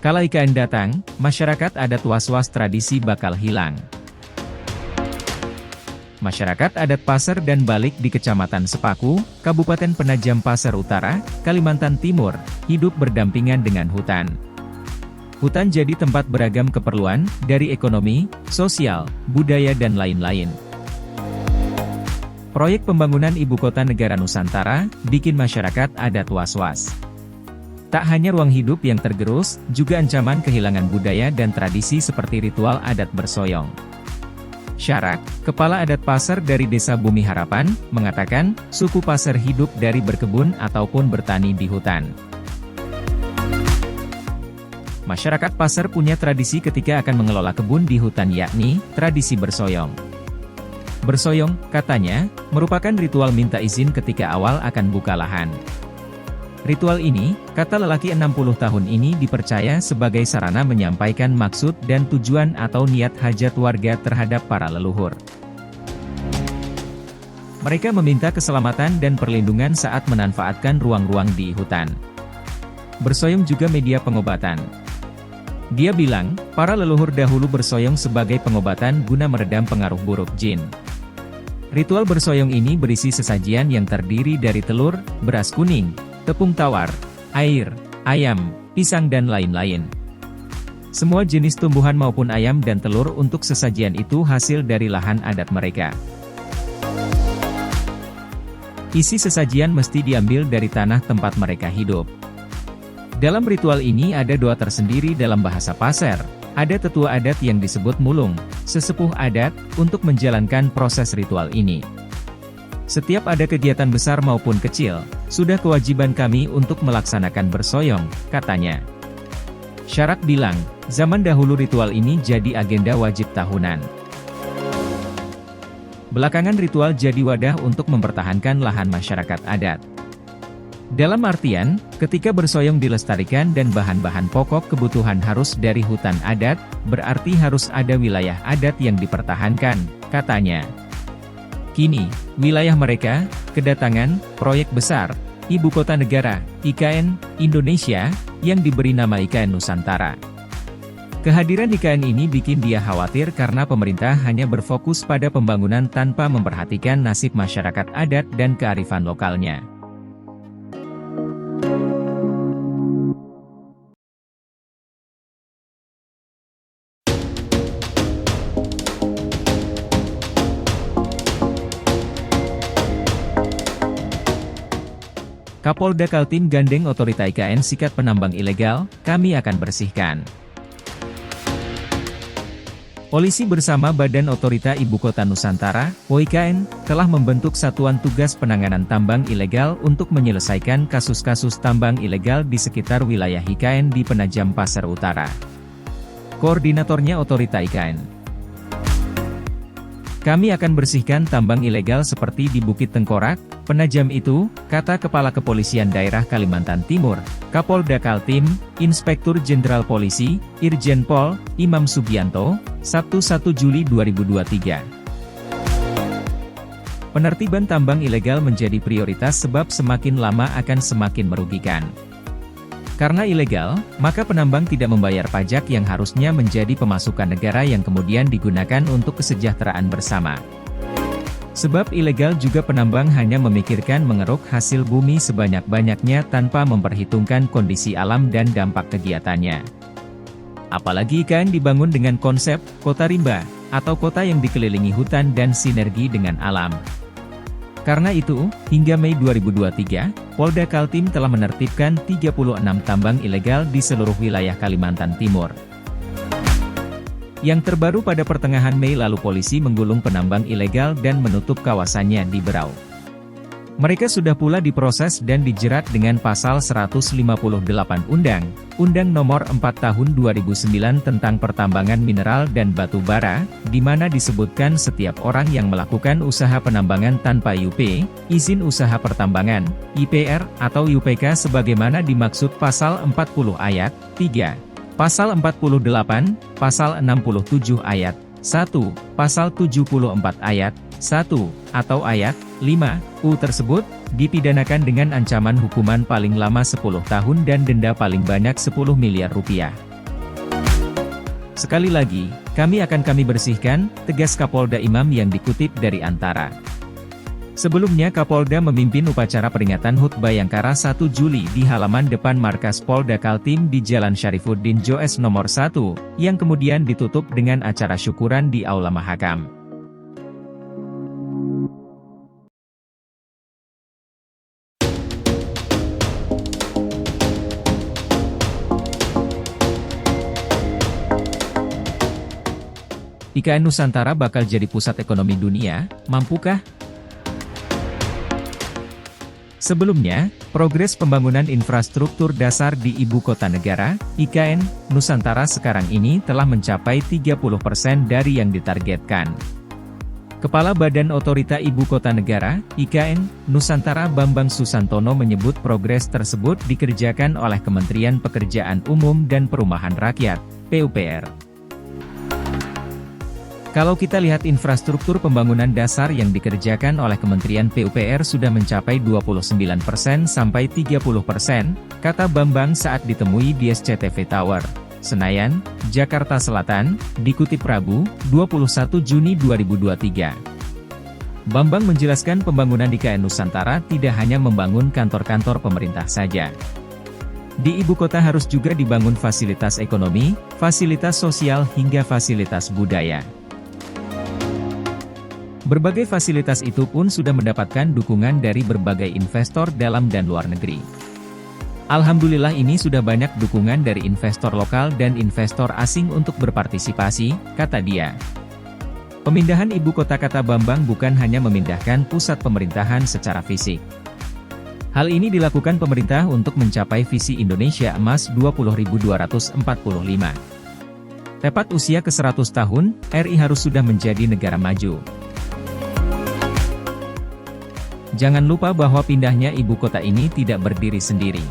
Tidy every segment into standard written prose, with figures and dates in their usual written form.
Kala IKN datang, masyarakat adat was-was tradisi bakal hilang. Masyarakat adat Pasar dan Balik di Kecamatan Sepaku, Kabupaten Penajam Pasar Utara, Kalimantan Timur, hidup berdampingan dengan hutan. Hutan jadi tempat beragam keperluan, dari ekonomi, sosial, budaya dan lain-lain. Proyek pembangunan Ibu Kota Negara Nusantara, bikin masyarakat adat was-was. Tak hanya ruang hidup yang tergerus, juga ancaman kehilangan budaya dan tradisi seperti ritual adat bersoyong. Syarak, kepala adat Pasar dari Desa Bumi Harapan, mengatakan, suku Pasar hidup dari berkebun ataupun bertani di hutan. Masyarakat Pasar punya tradisi ketika akan mengelola kebun di hutan yakni, tradisi bersoyong. Bersoyong, katanya, merupakan ritual minta izin ketika awal akan buka lahan. Ritual ini, kata lelaki 60 tahun ini dipercaya sebagai sarana menyampaikan maksud dan tujuan atau niat hajat warga terhadap para leluhur. Mereka meminta keselamatan dan perlindungan saat memanfaatkan ruang-ruang di hutan. Bersoyong juga media pengobatan. Dia bilang, para leluhur dahulu bersoyong sebagai pengobatan guna meredam pengaruh buruk jin. Ritual bersoyong ini berisi sesajian yang terdiri dari telur, beras kuning, tepung tawar, air, ayam, pisang dan lain-lain. Semua jenis tumbuhan maupun ayam dan telur untuk sesajian itu hasil dari lahan adat mereka. Isi sesajian mesti diambil dari tanah tempat mereka hidup. Dalam ritual ini ada doa tersendiri dalam bahasa Pasar. Ada tetua adat yang disebut mulung, sesepuh adat, untuk menjalankan proses ritual ini. Setiap ada kegiatan besar maupun kecil, sudah kewajiban kami untuk melaksanakan bersoyong, katanya. Syarak bilang, zaman dahulu ritual ini jadi agenda wajib tahunan. Belakangan ritual jadi wadah untuk mempertahankan lahan masyarakat adat. Dalam artian, ketika bersoyong dilestarikan dan bahan-bahan pokok kebutuhan harus dari hutan adat, berarti harus ada wilayah adat yang dipertahankan, katanya. Kini, wilayah mereka, kedatangan, proyek besar, Ibu Kota Negara, IKN, Indonesia, yang diberi nama IKN Nusantara. Kehadiran IKN ini bikin dia khawatir karena pemerintah hanya berfokus pada pembangunan tanpa memperhatikan nasib masyarakat adat dan kearifan lokalnya. Kapolda Kaltim gandeng otorita IKN sikat penambang ilegal, kami akan bersihkan. Polisi bersama Badan Otorita Ibu Kota Nusantara, (OIKN), telah membentuk Satuan Tugas Penanganan Tambang Ilegal untuk menyelesaikan kasus-kasus tambang ilegal di sekitar wilayah IKN di Penajam Pasar Utara. Koordinatornya otorita IKN. Kami akan bersihkan tambang ilegal seperti di Bukit Tengkorak, Penajam itu, kata Kepala Kepolisian Daerah Kalimantan Timur, Kapolda Kaltim, Inspektur Jenderal Polisi, Irjen Pol, Imam Sugianto, Sabtu 1 Juli 2023. Penertiban tambang ilegal menjadi prioritas sebab semakin lama akan semakin merugikan. Karena ilegal, maka penambang tidak membayar pajak yang harusnya menjadi pemasukan negara yang kemudian digunakan untuk kesejahteraan bersama. Sebab ilegal juga penambang hanya memikirkan mengeruk hasil bumi sebanyak-banyaknya tanpa memperhitungkan kondisi alam dan dampak kegiatannya. Apalagi IKN dibangun dengan konsep kota rimba, atau kota yang dikelilingi hutan dan sinergi dengan alam. Karena itu, hingga Mei 2023, Polda Kaltim telah menertibkan 36 tambang ilegal di seluruh wilayah Kalimantan Timur. Yang terbaru pada pertengahan Mei lalu polisi menggulung penambang ilegal dan menutup kawasannya di Berau. Mereka sudah pula diproses dan dijerat dengan pasal 158 Undang-Undang Nomor 4 Tahun 2009 tentang Pertambangan Mineral dan Batu Bara, di mana disebutkan setiap orang yang melakukan usaha penambangan tanpa IUP, izin usaha pertambangan, IPR, atau UPK sebagaimana dimaksud pasal 40 ayat 3, pasal 48, pasal 67 ayat 1, pasal 74 ayat 1, atau ayat 5, tersebut, dipidanakan dengan ancaman hukuman paling lama 10 tahun dan denda paling banyak 10 miliar rupiah. Sekali lagi, kami bersihkan, tegas Kapolda Imam yang dikutip dari Antara. Sebelumnya Kapolda memimpin upacara peringatan HUT Bayangkara 1 Juli di halaman depan markas Polda Kaltim di Jalan Syarifuddin Joes nomor 1, yang kemudian ditutup dengan acara syukuran di Aula Mahakam. IKN Nusantara bakal jadi pusat ekonomi dunia, mampukah? Sebelumnya, progres pembangunan infrastruktur dasar di Ibu Kota Negara, IKN, Nusantara sekarang ini telah mencapai 30% dari yang ditargetkan. Kepala Badan Otorita Ibu Kota Negara, IKN, Nusantara Bambang Susantono menyebut progres tersebut dikerjakan oleh Kementerian Pekerjaan Umum dan Perumahan Rakyat, PUPR. Kalau kita lihat infrastruktur pembangunan dasar yang dikerjakan oleh Kementerian PUPR sudah mencapai 29% sampai 30%, kata Bambang saat ditemui di SCTV Tower, Senayan, Jakarta Selatan, dikutip Rabu, 21 Juni 2023. Bambang menjelaskan pembangunan di IKN Nusantara tidak hanya membangun kantor-kantor pemerintah saja. Di ibu kota harus juga dibangun fasilitas ekonomi, fasilitas sosial hingga fasilitas budaya. Berbagai fasilitas itu pun sudah mendapatkan dukungan dari berbagai investor dalam dan luar negeri. Alhamdulillah ini sudah banyak dukungan dari investor lokal dan investor asing untuk berpartisipasi, kata dia. Pemindahan ibu kota, kata Bambang, bukan hanya memindahkan pusat pemerintahan secara fisik. Hal ini dilakukan pemerintah untuk mencapai visi Indonesia Emas 20.245. Tepat usia ke-100 tahun, RI harus sudah menjadi negara maju. Jangan lupa bahwa pindahnya ibu kota ini tidak berdiri sendiri.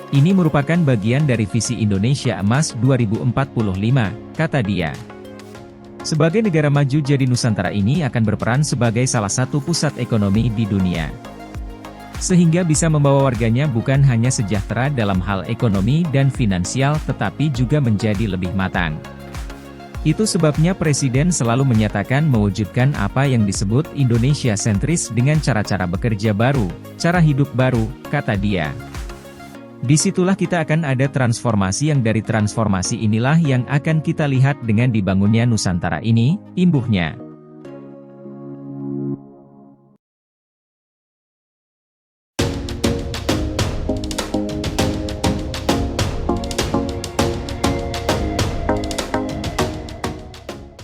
Ini merupakan bagian dari visi Indonesia Emas 2045, kata dia. Sebagai negara maju, jadi Nusantara ini akan berperan sebagai salah satu pusat ekonomi di dunia. Sehingga bisa membawa warganya bukan hanya sejahtera dalam hal ekonomi dan finansial tetapi juga menjadi lebih matang. Itu sebabnya Presiden selalu menyatakan mewujudkan apa yang disebut Indonesia sentris dengan cara-cara bekerja baru, cara hidup baru, kata dia. Disitulah kita akan ada transformasi yang dari transformasi inilah yang akan kita lihat dengan dibangunnya Nusantara ini, imbuhnya.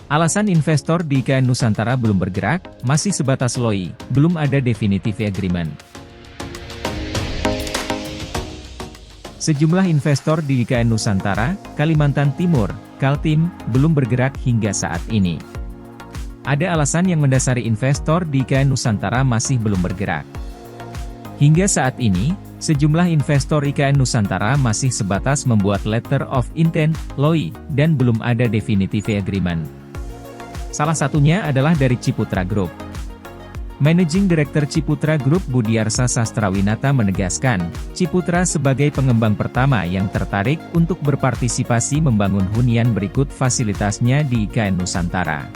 Alasan investor di IKN Nusantara belum bergerak, masih sebatas LOI, belum ada definitive agreement. Sejumlah investor di IKN Nusantara, Kalimantan Timur, Kaltim, belum bergerak hingga saat ini. Ada alasan yang mendasari investor di IKN Nusantara masih belum bergerak. Hingga saat ini, sejumlah investor IKN Nusantara masih sebatas membuat letter of intent, LOI, dan belum ada definitive agreement. Salah satunya adalah dari Ciputra Group. Managing Director Ciputra Group Budiarsa Sastrawinata menegaskan, Ciputra sebagai pengembang pertama yang tertarik untuk berpartisipasi membangun hunian berikut fasilitasnya di IKN Nusantara.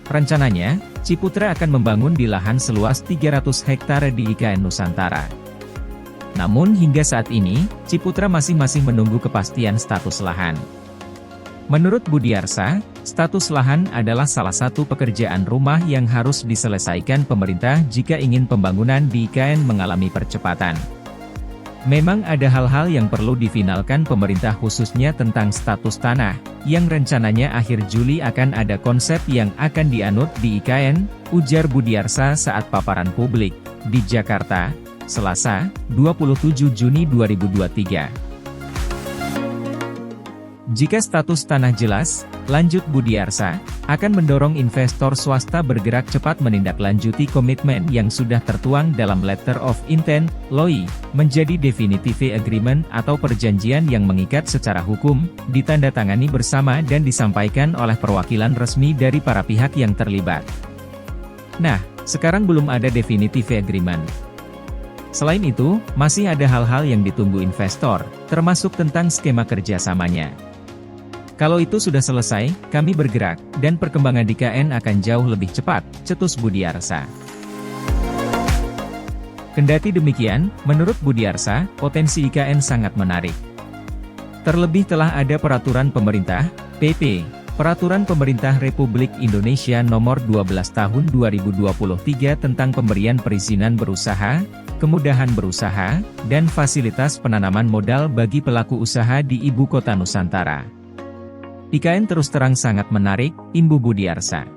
Rencananya, Ciputra akan membangun di lahan seluas 300 hektar di IKN Nusantara. Namun hingga saat ini, Ciputra masih menunggu kepastian status lahan. Menurut Budiarsa, status lahan adalah salah satu pekerjaan rumah yang harus diselesaikan pemerintah jika ingin pembangunan di IKN mengalami percepatan. Memang ada hal-hal yang perlu difinalkan pemerintah khususnya tentang status tanah, yang rencananya akhir Juli akan ada konsep yang akan dianut di IKN, ujar Budiarsa saat paparan publik, di Jakarta, Selasa, 27 Juni 2023. Jika status tanah jelas, lanjut Budiarsa, akan mendorong investor swasta bergerak cepat menindaklanjuti komitmen yang sudah tertuang dalam Letter of Intent, LOI, menjadi Definitive Agreement atau perjanjian yang mengikat secara hukum, ditandatangani bersama dan disampaikan oleh perwakilan resmi dari para pihak yang terlibat. Nah, sekarang belum ada Definitive Agreement. Selain itu, masih ada hal-hal yang ditunggu investor, termasuk tentang skema kerjasamanya. Kalau itu sudah selesai, kami bergerak, dan perkembangan di IKN akan jauh lebih cepat, cetus Budiarsa. Kendati demikian, menurut Budiarsa, potensi IKN sangat menarik. Terlebih telah ada peraturan pemerintah, PP, Peraturan Pemerintah Republik Indonesia Nomor 12 Tahun 2023 tentang pemberian perizinan berusaha, kemudahan berusaha, dan fasilitas penanaman modal bagi pelaku usaha di Ibu Kota Nusantara. IKN terus terang sangat menarik, imbu Budiarsa.